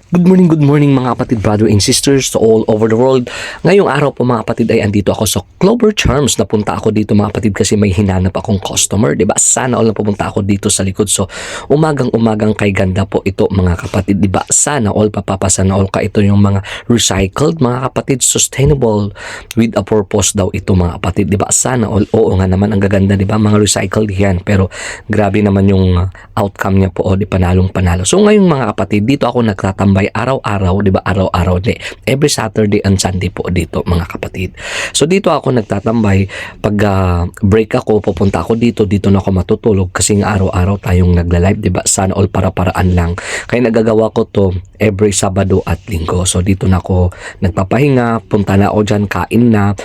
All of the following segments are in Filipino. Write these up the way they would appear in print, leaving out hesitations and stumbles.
Good morning mga kapatid, brother and sisters to all over the world. Ngayong araw po mga kapatid ay andito ako sa Clover Charms. Napunta ako dito mga kapatid kasi may hinanap akong customer, 'di ba? Sana all na pumunta ako dito sa likod. So, umagang-umagang kay ganda po ito mga kapatid, 'di ba? Sana all papapasana all ka ito yung mga recycled mga kapatid, sustainable with a purpose daw ito mga kapatid, 'di ba? Sana all. Oo nga naman, ang gaganda, 'di ba? Mga recycled 'yan, pero grabe naman yung outcome niya po, o di panalong panalo. So ngayong mga kapatid, dito ako nagtatambay araw-araw, 'di ba? Araw-araw, di. Every Saturday and Sunday po dito, mga kapatid. So dito ako nagtatambay pag break ako, pupunta ako dito na ako matutulog kasi nga araw-araw tayong nagla-live, 'di ba? Sana all para-paraan lang. Kaya nagagawa ko to every Sabado at Linggo. So dito na ako nagpapahinga, punta na ako diyan, kain na,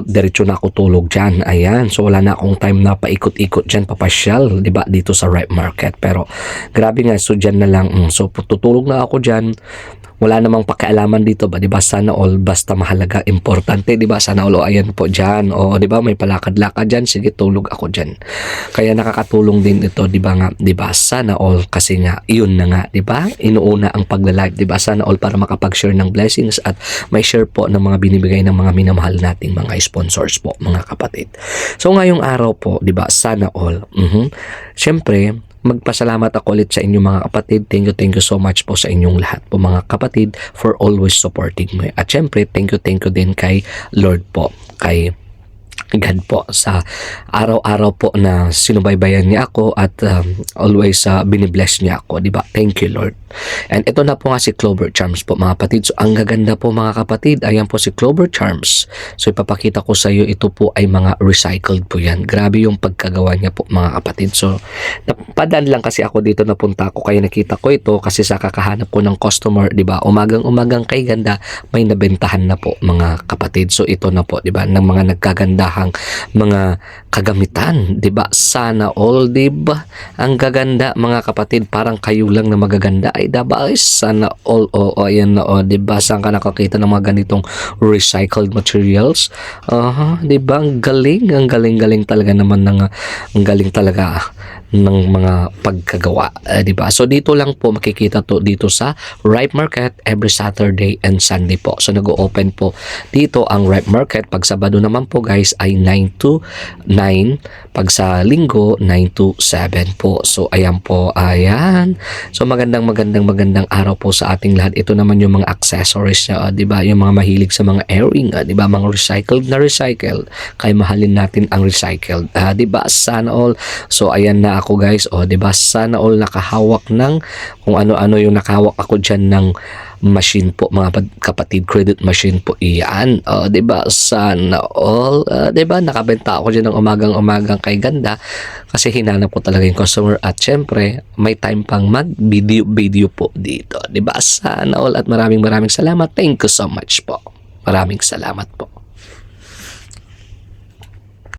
diretso na ako tulog diyan. Ayan. So wala na akong time na paikot-ikot diyan, papasyal, 'di ba? Dito sa Ripe Market. Pero grabe nga, so diyan na lang. So tutulog na ako diyan. Wala namang pakialaman dito ba, 'di ba? Sana all basta mahalaga, importante, 'di ba? Sana all, ayan po diyan. O 'di ba, may palakad-lakad diyan, sige tulog ako diyan. Kaya nakakatulong din ito, 'di ba nga, 'di ba? Sana all kasi nga iyon na nga, 'di ba? Inuuna ang pagla-live, 'di ba? Sana all para makapag-share ng blessings at may share po ng mga binibigay ng mga minamahal nating mga sponsors po, mga kapatid. So ngayong araw po, 'di ba? Sana all. Syempre, magpasalamat ako ulit sa inyong mga kapatid. Thank you so much po sa inyong lahat po mga kapatid for always supporting me. At syempre, thank you din kay Lord po, kay God po sa araw-araw po na sinubaybayan niya ako at always binibless niya ako, di ba? Thank you, Lord. And ito na po nga si Clover Charms po mga kapatid. So ang gaganda po mga kapatid, ayan po si Clover Charms. So ipapakita ko sa iyo, ito po ay mga recycled po yan. Grabe yung pagkagawa niya po mga kapatid. So napadaan lang kasi ako dito, napunta ako kaya nakita ko ito kasi sa kakahanap ko ng customer, di ba? Umagang-umagang kay ganda may nabentahan na po mga kapatid. So ito na po, di ba? Ng mga nagkagandahang mga kagamitan, 'di ba? Sana all, 'di ba? Ang gaganda mga kapatid, parang kayo lang na magaganda ay diba? Sana all, ayan na, 'di ba? Saan ka nakakita ng mga ganitong recycled materials? 'Di ba? Ang galing talaga naman ang galing talaga ng mga pagkagawa, 'di ba? So dito lang po makikita to dito sa Ripe Market every Saturday and Sunday po. So nag-o-open po dito ang Ripe Market. Pag Sabado naman po guys ay 9 to 9, pag sa Linggo 9 to 7 po. So ayan po, ayan. So magandang araw po sa ating lahat. Ito naman yung mga accessories niya, 'di ba? Yung mga mahilig sa mga earring, 'di ba? Mga recycled. Kaya mahalin natin ang recycled, 'di ba? Sana all. So ayan na ako guys, 'di ba? Sana all nakahawak ng kung ano-ano yung nakahawak ako diyan ng machine po mga kapatid, credit machine po iyan, 'di ba? Sana all, 'di ba? Nakabenta ako diyan ng umagang-umagang kay ganda kasi hinanap ko talaga yung customer at syempre may time pang mag-video po dito, 'di ba? Sana all at maraming salamat. Thank you so much po. Maraming salamat po.